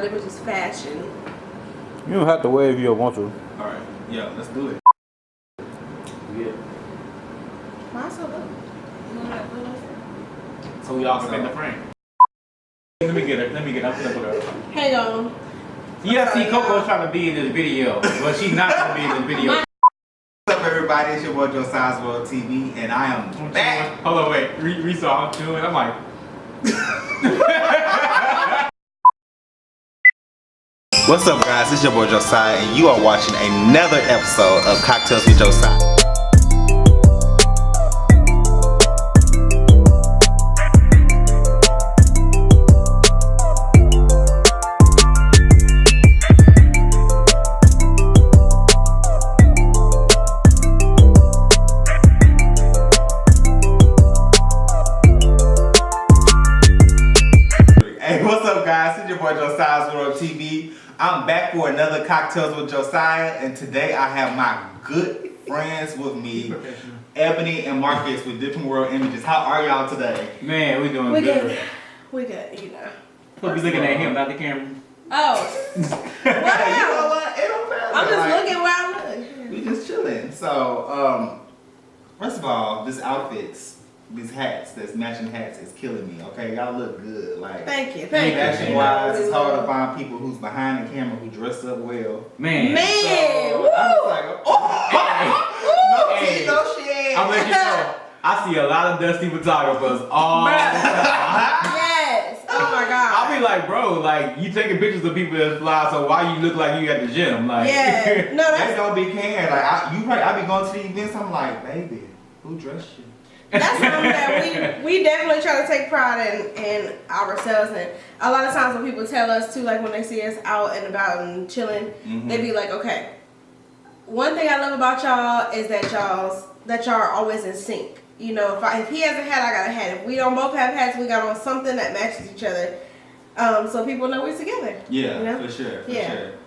It was just fashion. You don't have to wave if you don't want to. Alright, yeah, let's do it. Yeah. Why so low? So we all spin the frame. Let me get her. I'm gonna put her. Hang on. Yeah, see, Coco's trying to be in this video, but she's not gonna be in this video. What's up, everybody? It's your boy Josiah's World TV, and I am back. Hold on, wait. Resaw, I'm chewing. I'm like. What's up, guys? It's your boy Josiah, and you are watching another episode of Cocktails with Josiah. Hey, what's up, guys? It's your boy Josiah's World TV. I'm back for another Cocktails with Josiah, and today I have my good friends with me, Ebony and Marcus with Different World Images. How are y'all today? Man, we doing We good. good. We good, you know. We'll be looking at him, not the camera. Oh. You know what? It don't matter. I'm just Like, looking where I look. We just chilling. So, first of all, this outfits, these hats, this matching hats is killing me. Okay, y'all look good. Like, Thank you. fashion wise, it's hard to find people who's behind the camera who dress up well. Man. So, Woo! I was like, oh, Hey. no shit. I'm letting you know, I see a lot of dusty photographers all the time. Yes. Oh my God. I'll be like, bro, like, you taking pictures of people that fly, so why you look like you at the gym? Like, Yeah. No, They that's don't be caring. Like, I be going to the events. I'm like, baby, who dressed you? something that we definitely try to take pride in ourselves, and a lot of times when people tell us too, like when they see us out and about and chilling, they be like, okay, one thing I love about y'all is that y'all are always in sync. You know, if he has a hat, I got a hat. If we don't both have hats, we got on something that matches each other, so people know we're together. Yeah, you know? for sure.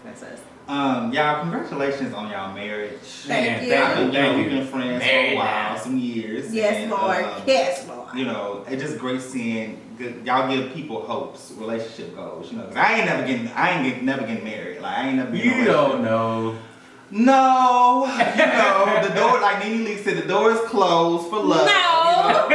That's us. Y'all, congratulations on y'all marriage. Thank you. I think Thank we've you. been friends for Married a while, now. some years. Yes, and, Lord. Yes, Lord. You know, it's just great seeing y'all give people hopes, relationship goals. You know, 'cause I ain't never getting married. Like, I ain't never. Getting You don't know. No, you know, the door, like Nene Leak said, the door is closed for love. No. You know?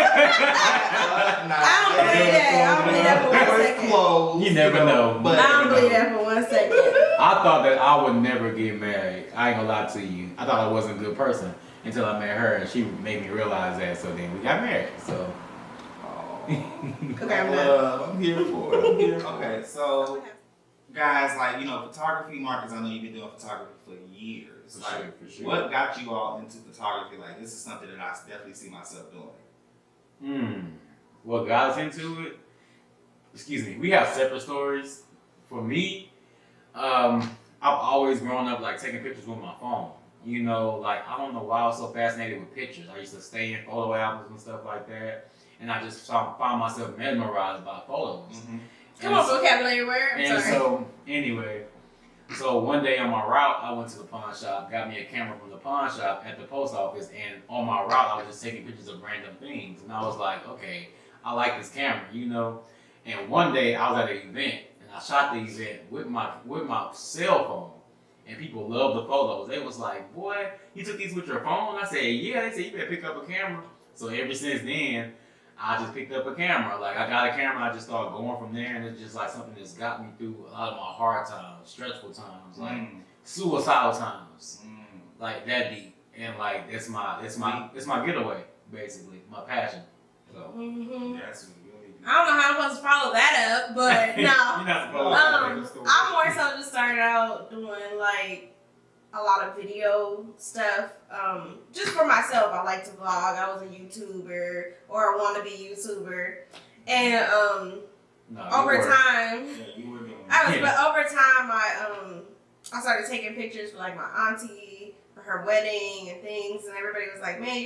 I don't believe that. I don't believe that for The door one is second. closed. You never know. But, I don't believe that for 1 second. I thought that I would never get married. I ain't gonna lie to you. I thought I wasn't a good person until I met her, and she made me realize that. So then we got married. So. Okay, I'm done. I'm here for it. I'm here. Okay, so guys, like, you know, photography, Marcus, I know you've been doing photography for years. For Like, sure, for sure. what got you all into photography? Like, this is something that I definitely see myself doing. What got us into it? Excuse me. We have separate stories. For me, I've always grown up like taking pictures with my phone. You know, like, I don't know why I was so fascinated with pictures. I used to stay in photo albums and stuff like that, and I just found myself mesmerized by photos. Come on, vocabulary word. I'm And sorry. so, anyway, so one day on my route, I went to the pawn shop, got me a camera from the pawn shop at the post office, and on my route, I was just taking pictures of random things. And I was like, okay, I like this camera, you know? And one day, I was at an event, and I shot the event with my cell phone. And people loved the photos. They was like, boy, you took these with your phone? I said, yeah. They said, you better pick up a camera. So ever since then, I just picked up a camera. Like, I got a camera, I just started going from there, and it's just like something that's got me through a lot of my hard times, stressful times, like suicidal times, like that deep. And like it's my getaway, basically, my passion. So That's really I don't know how I'm supposed to follow that up, but no. You're not supposed to. I'm more so just started out doing like a lot of video stuff. Just for myself, I like to vlog. I was a YouTuber or a wannabe YouTuber, and over time, Yeah, you were doing but over time, I started taking pictures for like my auntie for her wedding and things, and everybody was like, "Man,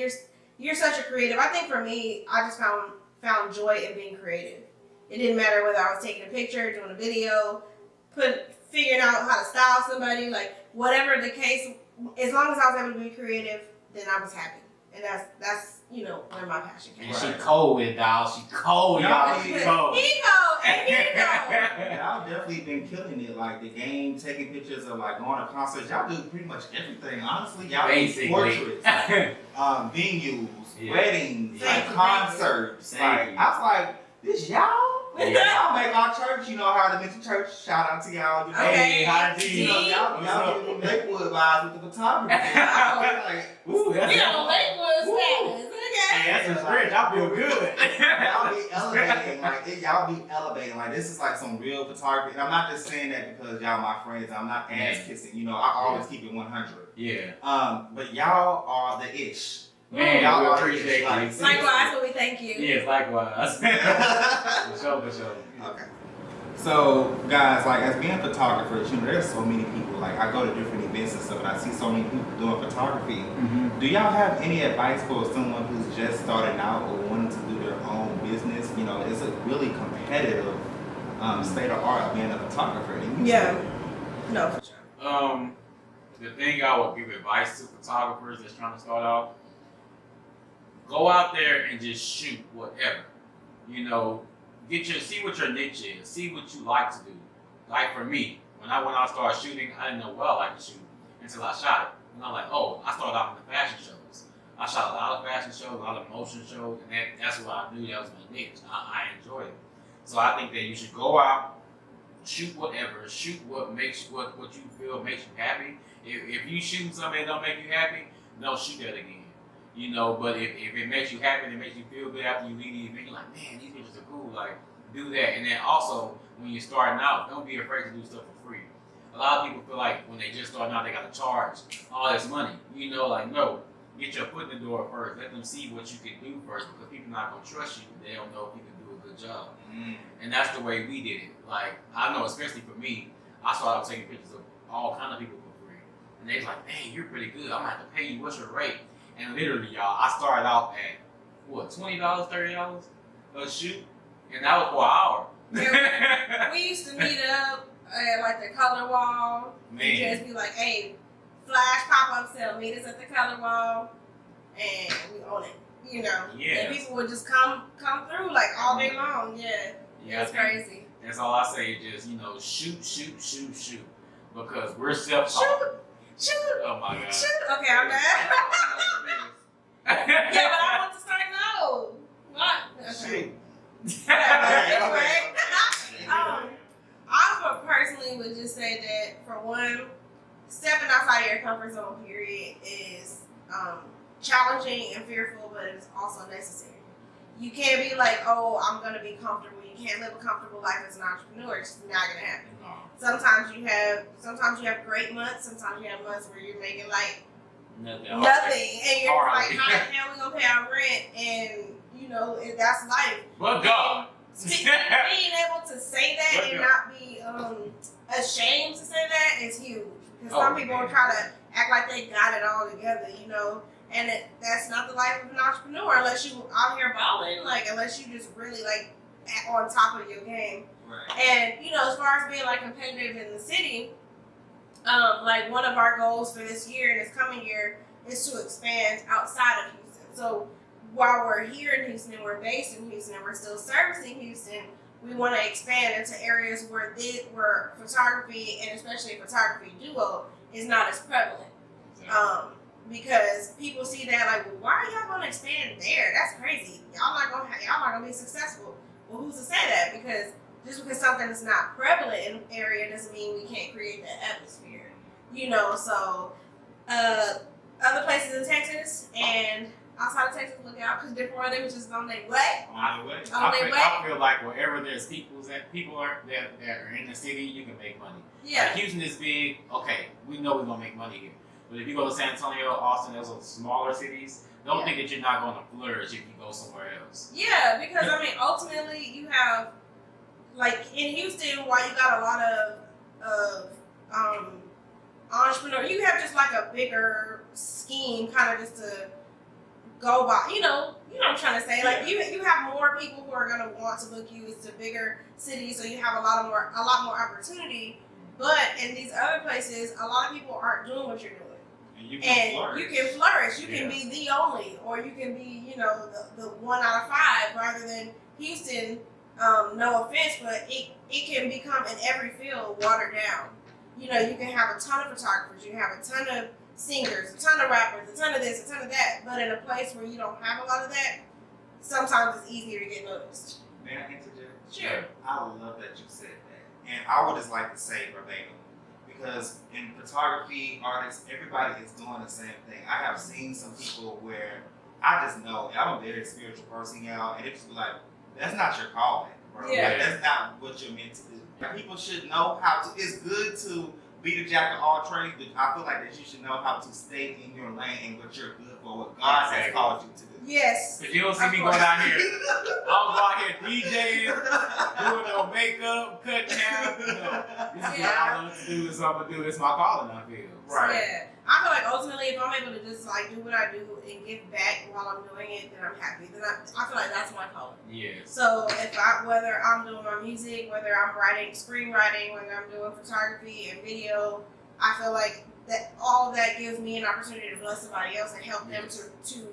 you're such a creative." I think for me, I just found joy in being creative. It didn't matter whether I was taking a picture, doing a video, figuring out how to style somebody, like whatever the case. As long as I was able to be creative, then I was happy, and that's you know, where my passion came And from. she cold with it, dog. She cold, y'all. She cold. He cold, and he cold. Y'all definitely been killing it. Like the game, taking pictures of like going to concerts. Y'all do pretty much everything. Honestly, y'all do Basically. portraits, venues, Yeah. weddings, Yeah. like concerts. Thank you. I was like, this y'all? Yeah. Y'all make our church. You know how to mention church. Shout out to y'all. You know, Hey, how did you know, y'all get them Lakewood vibes with the photography. Like, Ooh, that's You know, Lakewood status. Okay. Hey, that's just rich. I feel good. y'all be elevating, y'all be elevating. Like this is like some real photography. And I'm not just saying that because y'all my friends. I'm not ass kissing. You know, I always keep it 100. Yeah. But y'all are the ish. Man, y'all we are appreciate the ish. you. Likewise, we thank you. Yes, likewise. For sure, for sure. Okay. So, guys, like as being photographers, you know, there's so many people. Like I go to different events and stuff, and I see so many people doing photography. Mm-hmm. Do y'all have any advice for someone who's just starting out or wanting to do their own business? You know, it's a really competitive state of art of being a photographer. Yeah. No, for sure. The thing I would give advice to photographers that's trying to start off: go out there and just shoot whatever. You know, see what your niche is, see what you like to do. Like for me, when I went out and started shooting, I didn't know what I liked to shoot until I shot it. And I'm like, oh, I started off in the fashion shows. I shot a lot of fashion shows, a lot of motion shows, and that's what I knew that was my niche. I enjoyed it. So I think that you should go out, shoot whatever, shoot what you feel makes you happy. If you shoot something that don't make you happy, don't shoot that again. You know, but if it makes you happy and it makes you feel good after you leave the event, you're like, man, these pictures are cool. Like, do that. And then also, when you're starting out, don't be afraid to do stuff for free. A lot of people feel like when they just starting out, they got to charge all this money. You know, like, no, get your foot in the door first. Let them see what you can do first, because people not going to trust you. They don't know if you can do a good job. And that's the way we did it. Like, I know, especially for me, I started taking pictures of all kind of people for free. And they was like, hey, you're pretty good. I'm going to have to pay you. What's your rate? And literally, y'all, I started out at, what, $20, $30 a shoot? And that was for an hour. Yeah, we used to meet up at like the color wall. Man. And just be like, hey, flash pop-up sale, meet us at the color wall. And we own it, you know. Yes. And people would just come through like all day long. Yeah. Yeah, It's crazy. That's all I say. Just, you know, shoot. Because we're self-taught. Shoot! Oh my God. Shoot! Okay, I'm done. Yeah, but I want to start no. What? Okay. Anyway, I personally would just say that for one, stepping outside of your comfort zone period is challenging and fearful, but it's also necessary. You can't be like, oh, I'm gonna be comfortable. You can't live a comfortable life as an entrepreneur. It's just not gonna happen. Sometimes you have great months. Sometimes you have months where you're making like nothing, and you're like, how the hell we gonna pay our rent? And you know that's life. But God, being able to say that and not be ashamed to say that is huge. Because some people will try to act like they got it all together, you know. And that's not the life of an entrepreneur unless you out here balling, like unless you just really like on top of your game. right. And you know, as far as being like competitive in the city, like one of our goals for this year and this coming year is to expand outside of Houston. So while we're here in Houston and we're based in Houston and we're still servicing Houston, we want to expand into areas where photography and especially photography duo is not as prevalent. Because people see that like, well, why are y'all gonna expand there? That's crazy. Y'all not gonna be successful. Well, who's to say that? Because just because something is not prevalent in an area doesn't mean we can't create that atmosphere. You know, so other places in Texas and outside of Texas, look out because different weather is just on their way. I feel like wherever there's people that are in the city, you can make money. Yeah. Like Houston is big. Okay, we know we're gonna make money here. But if you go to San Antonio, Austin, those are smaller cities. Don't think that you're not going to flourish if you go somewhere else. Yeah, because I mean, ultimately, you have like in Houston, while you got a lot of entrepreneurs, you have just like a bigger scheme, kind of just to go by. You know what I'm trying to say. Like you have more people who are going to want to book you. It's a bigger city, so you have a lot more opportunity. But in these other places, a lot of people aren't doing what you're doing. You can flourish. You can be the only, or you can be, you know, the 1 out of 5, rather than Houston. No offense, but it can become in every field watered down. You know, you can have a ton of photographers, you can have a ton of singers, a ton of rappers, a ton of this, a ton of that. But in a place where you don't have a lot of that, sometimes it's easier to get noticed. May I interject? Sure. I love that you said that. And I would just like to say verbatim, because in photography, artists, everybody is doing the same thing. I have seen some people where I just know, I'm a very spiritual person, y'all, and it's like, that's not your calling, bro. Yeah. Like, that's not what you're meant to do. People should know how to, it's good to be the jack of all trades, but I feel like that you should know how to stay in your lane and what you're good for, what God has called you to do. Yes. Because you don't see me go down here. I'll go out here DJing, doing no makeup, cutting hair. You know, this is what I love to do. This is what I'm gonna do. It's my calling, I feel. Right. Yeah. I feel like ultimately, if I'm able to just like do what I do and give back while I'm doing it, then I'm happy. Then I feel like that's my calling. Yes. So whether I'm doing my music, whether I'm writing, screenwriting, whether I'm doing photography and video, I feel like that all of that gives me an opportunity to bless somebody else and help them to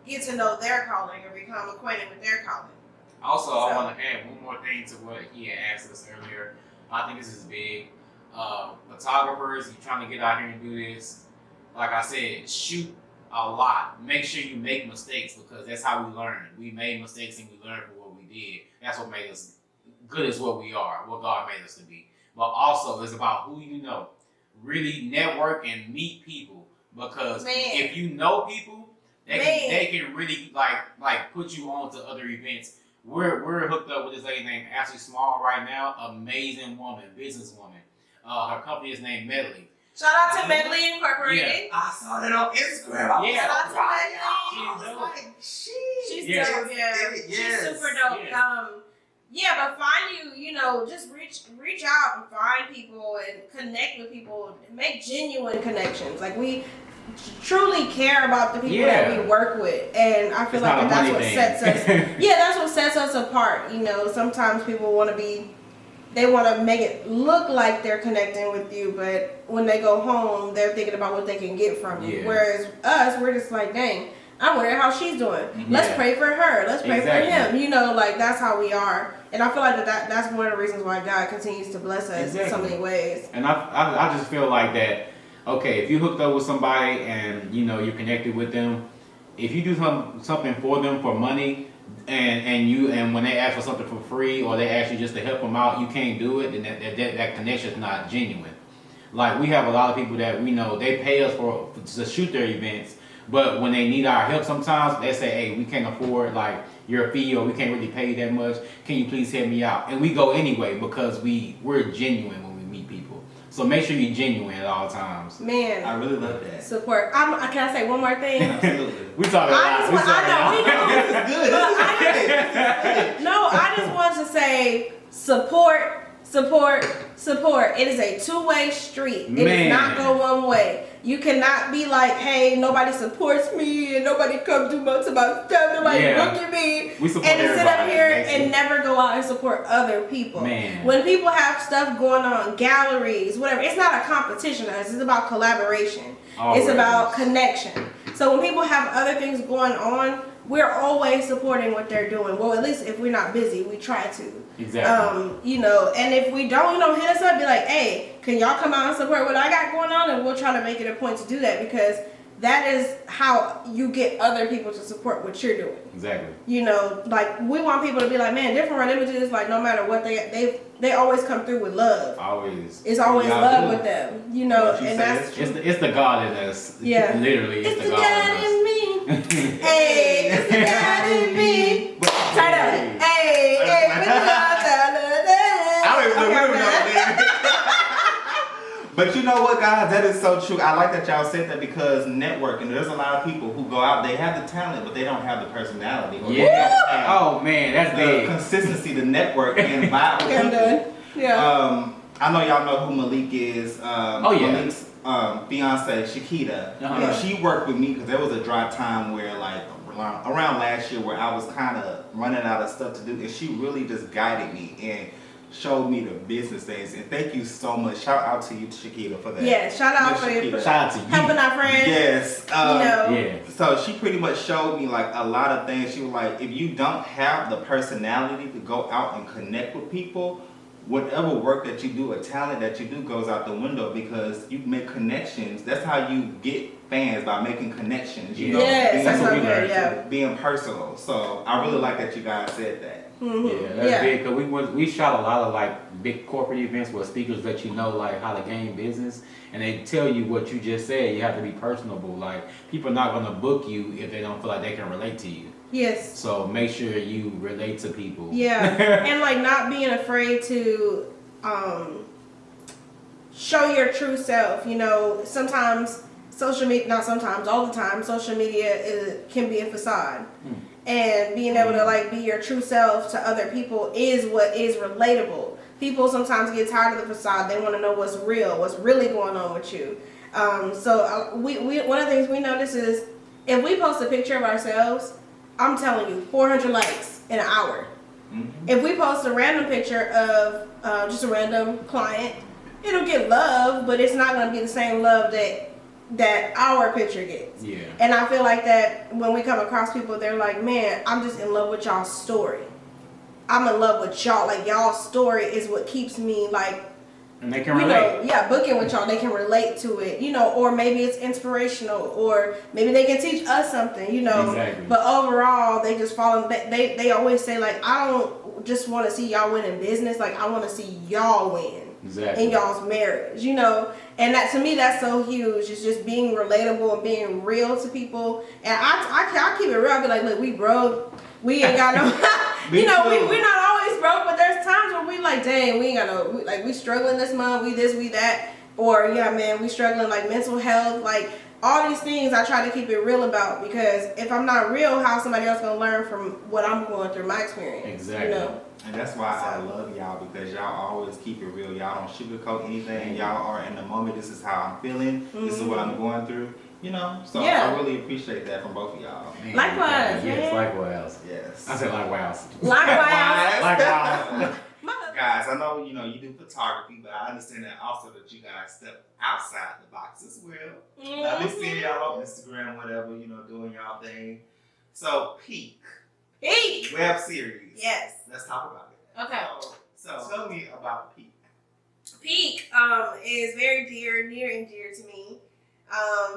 get to know their calling or become acquainted with their calling. Also, I want to add one more thing to what he had asked us earlier. I think this is big. Photographers, you're trying to get out here and do this. Like I said, shoot a lot. Make sure you make mistakes, because that's how we learn. We made mistakes and we learned from what we did. That's what made us good as what we are, what God made us to be. But also, it's about who you know. Really network and meet people, because if you know people, they can really like put you on to other events. We're hooked up with this lady named Ashley Small right now. Amazing woman, businesswoman. Her company is named Medley. Shout out to Medley Incorporated. Yeah. I saw that on Instagram. Yeah. Shout out to Medley. She's dope. Yeah. She's super dope. Yeah. But find you know, just reach out and find people and connect with people and make genuine connections. Like, we truly care about the people that we work with, and I feel like that's what sets us. That's what sets us apart. You know, sometimes people want to make it look like they're connecting with you, but when they go home, they're thinking about what they can get from you. Whereas us, we're just like, dang, I'm wondering how she's doing. Let's pray for her. Let's pray for him. You know, like, that's how we are. And I feel like that's one of the reasons why God continues to bless us in so many ways. And I just feel like that, okay, if you hooked up with somebody and, you know, you're connected with them, if you do something for them for money, and when they ask for something for free, or they ask you just to help them out, you can't do it, then that connection is not genuine. Like, we have a lot of people that we know, they pay us to shoot their events, but when they need our help sometimes, they say, hey, we can't afford like your fee, or we can't really pay you that much. Can you please help me out? And we go anyway, because we're genuine when we meet people. So make sure you're genuine at all times. Man, I really love that. Support. Can I say one more thing? Absolutely. We talking about I just want to say support. It is a two-way street. It does not go one way. You cannot be like, hey, nobody supports me and nobody comes to my stuff, nobody look at me, and sit up here and never go out and support other people. When people have stuff going on, galleries, whatever, it's not a competition. It's about collaboration. It's about connection. So when people have other things going on, we're always supporting what they're doing. Well, at least if we're not busy, we try to. Exactly. You know, and if we don't, hit us up, be like, hey, can y'all come out and support what I got going on? And we'll try to make it a point to do that, because that is how you get other people to support what you're doing. Exactly. You know, like, we want people to be like, man, Different Run Images, like, no matter what they always come through with love. Always. It's always love with them. You know, and that's it's the God in us. Yeah. Literally, it's the God in me. Hey, it's the God in me. Turn up. Hey, I don't even know that. But you know what, guys? That is so true. I like that y'all said that, because networking, there's a lot of people who go out, they have the talent, but they don't have the personality. Or they don't have oh, man, that's big. Consistency to network and vibe with people. Yeah. I know y'all know who Malik is. Malik's fiance, Shakita. She worked with me because there was a dry time where, like, around last year, where I was kind of running out of stuff to do, and she really just guided me. And showed me the business things. And thank you so much. Shout out to you, Shakita, for that. Yeah, shout out Miss for Shakita. Shout out to you. helping our friends. Yes. Yeah. So she pretty much showed me like a lot of things. She was like, if you don't have the personality to go out and connect with people, whatever work that you do, a talent that you do goes out the window because you make connections. That's how you get fans, by making connections. You know, Yes, that's what we learned, learned. Yeah. being personal. So I really like that you guys said that. Mm-hmm. Yeah, that's big because we shot a lot of like big corporate events where speakers let you know like how to gain business, and they tell you what you just said. You have to be personable. Like people are not gonna book you if they don't feel like they can relate to you. Yes. So make sure you relate to people. Yeah, and like not being afraid to show your true self. You know, sometimes social media, not sometimes, all the time, social media can be a facade. And being able to like be your true self to other people is what is relatable. People sometimes get tired of the facade. They want to know what's real, what's really going on with you. So we one of the things we notice is if we post a picture of ourselves, I'm telling you, 400 likes in an hour. Mm-hmm. If we post a random picture of just a random client, it'll get love, but it's not going to be the same love that our picture gets. Yeah. And I feel like that when we come across people, they're like, man, I'm just in love with y'all's story. I'm in love with y'all. Like, y'all's story is what keeps me, like, and they can relate. Booking with y'all. They can relate to it, or maybe it's inspirational, or maybe they can teach us something, Exactly. But overall, they just follow. They always say, like, I don't just want to see y'all win in business. Like, I want to see y'all win. Exactly. In y'all's marriage, and that to me that's so huge. It's just being relatable and being real to people. And I keep it real. I be like, look, we broke. We ain't got no. we're not always broke, but there's times where we like, dang, we ain't got no. We struggling this month. We this, we that, or yeah, man, we struggling like mental health, like all these things. I try to keep it real about because if I'm not real, how somebody else gonna learn from what I'm going through, my experience? Exactly. And that's why I love y'all, because y'all always keep it real. Y'all don't sugarcoat anything. Y'all are in the moment. This is how I'm feeling. Mm-hmm. This is what I'm going through. So I really appreciate that from both of y'all. Man, likewise. Yes, likewise. Yes. I said likewise. Likewise. Likewise. Guys, I know you do photography, but I understand that also that you guys step outside the box as well. Mm-hmm. I've been seeing y'all on Instagram, whatever, doing y'all thing. So Peak. Web series. Yes. Let's talk about it. Okay. So tell me about Peak. Peak is very near and dear to me.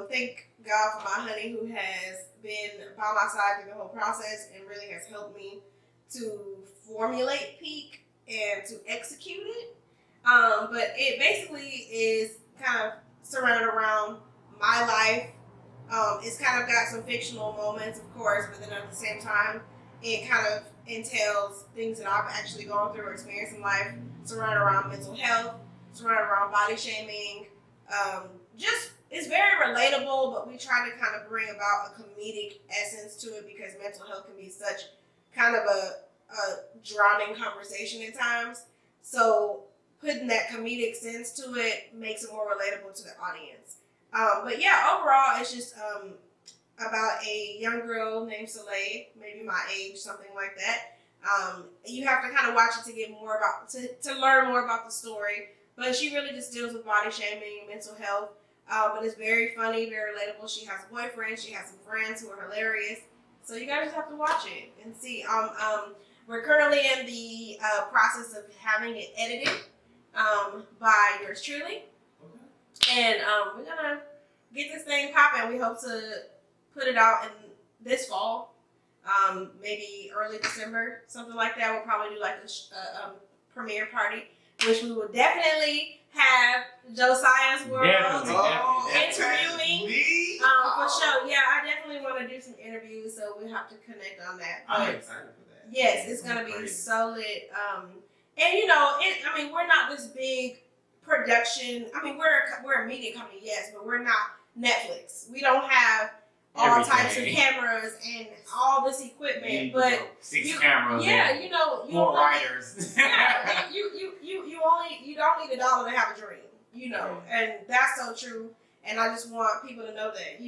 Thank God for my honey who has been by my side through the whole process and really has helped me to formulate Peak and to execute it. But it basically is kind of surrounded around my life. It's kind of got some fictional moments, of course, but then at the same time, it kind of entails things that I've actually gone through or experienced in life, surrounded around mental health, surrounded around body shaming. It's very relatable, but we try to kind of bring about a comedic essence to it because mental health can be such kind of a drowning conversation at times. So putting that comedic sense to it makes it more relatable to the audience. But yeah, overall, it's just about a young girl named Soleil, maybe my age, something like that. You have to kind of watch it to get more about, to learn more about the story. But she really just deals with body shaming, mental health. But it's very funny, very relatable. She has a boyfriend. She has some friends who are hilarious. So you guys just have to watch it and see. We're currently in the process of having it edited by yours truly. Okay. And we're going to get this thing popping. We hope to put it out in this fall, maybe early December, something like that. We'll probably do like a premiere party, which we will definitely have Josiah's World interviewing. For sure. Yeah, I definitely want to do some interviews, so we have to connect on that. I'm excited for that. Yes, it's gonna be so lit. And we're not this big production. I mean, we're a media company, yes, but we're not Netflix. We don't have all types of cameras and all this equipment, but 6 cameras. Yeah, and you 4 writers. Yeah, you don't need $1 to have a dream, and that's so true. And I just want people to know that,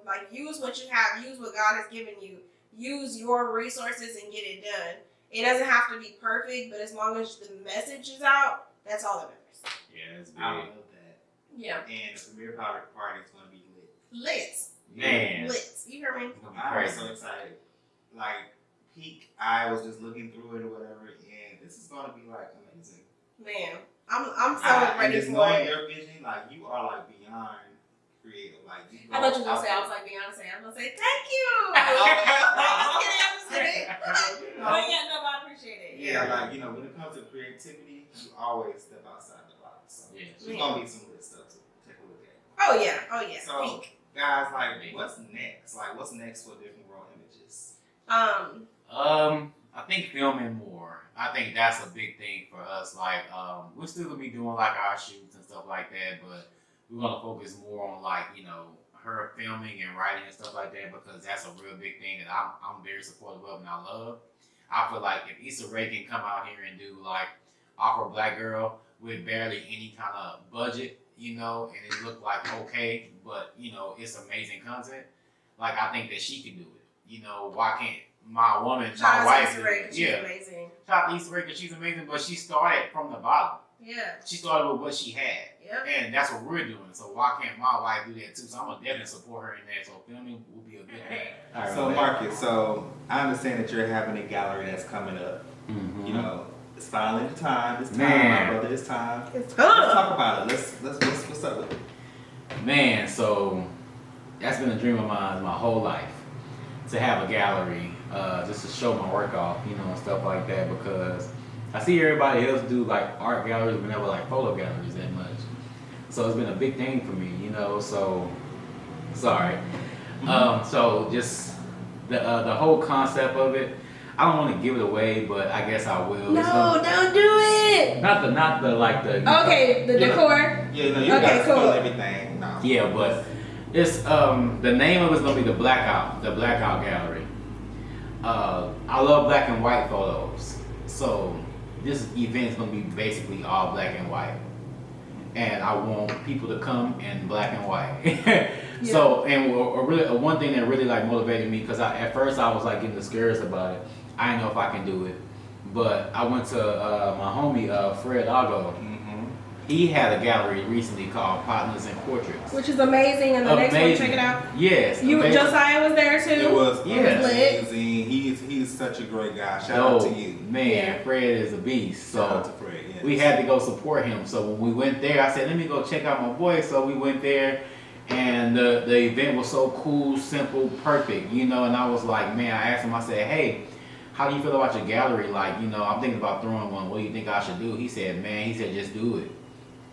like use what you have, use what God has given you, use your resources and get it done. It doesn't have to be perfect, but as long as the message is out, that's all that matters. Yeah, it's big. I love that. Yeah. And the premiere party is going to be lit. Lit. Man. Lit. You hear me? It's gonna be I'm crazy. so excited. Like, peak, I was just looking through it or whatever, and this is going to be like amazing. Man, I'm so And ready just for knowing it. your vision, like, you are like beyond creative. Like, you I thought you were gonna out say I there. was like Beyonce. I was gonna say thank you. I'm just kidding. But yeah, no, I appreciate it. Yeah, like, you know, when it comes to creativity, you always step outside the box. So Yeah. there's gonna be some good stuff to take a look at. Oh yeah, oh yeah. So, Peak. guys, like, what's next? Like, what's next for Different World Images? I think filming more. I think that's a big thing for us. Like, we're still gonna be doing like our shoots and stuff like that, but we're gonna focus more on like, you know, her filming and writing and stuff like that, because that's a real big thing that I'm very supportive of and I love. I feel like if Issa Rae can come out here and do like Awkward Black Girl with barely any kind of budget, you know, and it looked like okay, but you know, it's amazing content. Like, I think that she can do it. You know, why can't my woman, Shout my out wife, to Issa do Rae, it? 'cause she's Yeah. amazing. Shout out to Issa Rae because she's amazing, but she started from the bottom. Yeah. She started with what she had. Yep. And that's what we're doing. So why can't my wife do that too? So I'm gonna definitely support her in that. So filming will be a good thing. All right, So man. Marcus, so I understand that you're having a gallery that's coming up. Mhm. You know, it's finally the time. It's time, Man. my brother. It's time. It's Let's fun. talk about it. What's up with it? Man, so that's been a dream of mine my whole life, to have a gallery, just to show my work off, you know, and stuff like that, because I see everybody else do like art galleries, but never like photo galleries that much. So it's been a big thing for me, you know, so, sorry. So just the whole concept of it, I don't want to give it away, but I guess I will. It's No, gonna- don't do it. not the like the. Okay, the Yeah. decor. Yeah, no, you Okay, gotta cool. spill everything. No. Yeah, but it's the name of it's gonna be the Blackout Gallery. I love black and white photos, so this event is gonna be basically all black and white, and I want people to come in black and white. So, and one thing that really like motivated me, because at first I was like getting discouraged about it. I didn't know if I can do it, but I went to my homie Fred Ago. He had a gallery recently called Partners in Portraits. Which is amazing, and the next one, check it out. Yes. You, amazing. Josiah was there too. It was Yes. amazing. He's such a great guy. Shout out to you. Man, Yeah. Fred is a beast. Shout out So to Fred. Yes. we had to go support him. So when we went there, I said, let me go check out my boy. So we went there, and the event was so cool, simple, perfect, you know. And I was like, man, I asked him, I said, hey, how do you feel about your gallery? Like, you know, I'm thinking about throwing one. What do you think I should do? He said, man, he said, just do it.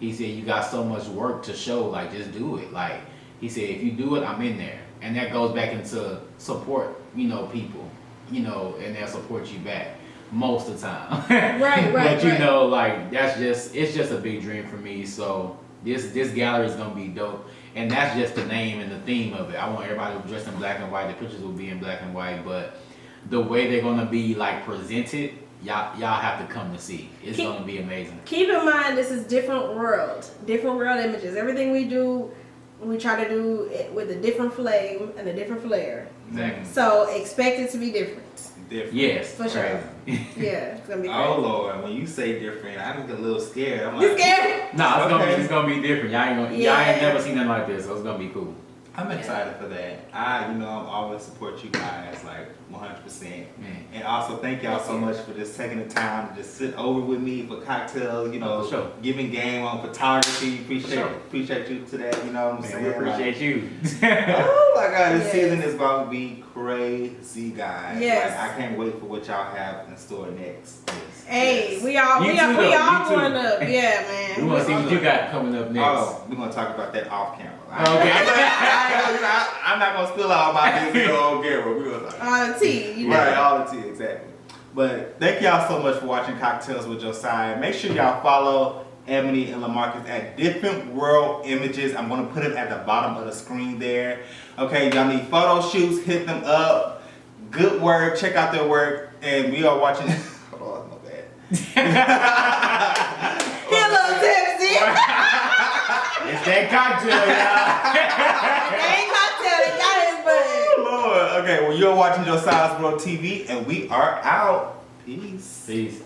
He said, you got so much work to show, like, just do it. Like, he said, if you do it, I'm in there. And that goes back into support, you know, people, you know, and they'll support you back most of the time. Right, But you right. know, like, it's just a big dream for me. So this gallery is gonna be dope. And that's just the name and the theme of it. I want everybody dressed in black and white. The pictures will be in black and white, but the way they're gonna be like presented, y'all have to come to see. It's gonna be amazing. Keep in mind, this is different world images. Everything we do, we try to do it with a different flame and a different flair. Exactly. So expect it to be different. Different. Yes. For sure. crazy. Yeah, it's gonna be great. Oh Lord, when you say different, I get a little scared. I'm You like, scared? Nah, Okay. it's gonna be different. Y'all ain't Yeah. never seen nothing like this, so it's gonna be cool. I'm excited for that. I'm always support you guys like 100%. Man. And also thank y'all so much for just taking the time to just sit over with me for cocktails, For sure. giving game on photography. Sure. Appreciate you today, you know what I'm Man, saying? we appreciate you. Oh my God, this Yes. season is about to be crazy, guys. Yes. Like, I can't wait for what y'all have in store next. Hey, Yes. we all You too, though. going You too. up. Yeah, man. We wanna see what you got coming up next. Oh, we're gonna talk about that off camera. Okay. I'm not gonna spill all my business on camera. We're gonna talk. On the tea, you know. Right, all the tea, exactly. But thank y'all so much for watching Cocktails with Josiah. Make sure y'all follow Ebony and Lamarcus at Different World Images. I'm gonna put it at the bottom of the screen there. Okay, y'all need photo shoots, hit them up. Good work, check out their work. And we are watching. Hold on, my bad. He a little tipsy. It's that cocktail, y'all. They ain't cocktail, they got his butt. Oh, Lord. Okay, well, you're watching Josiah's World TV, and we are out. Peace. Peace.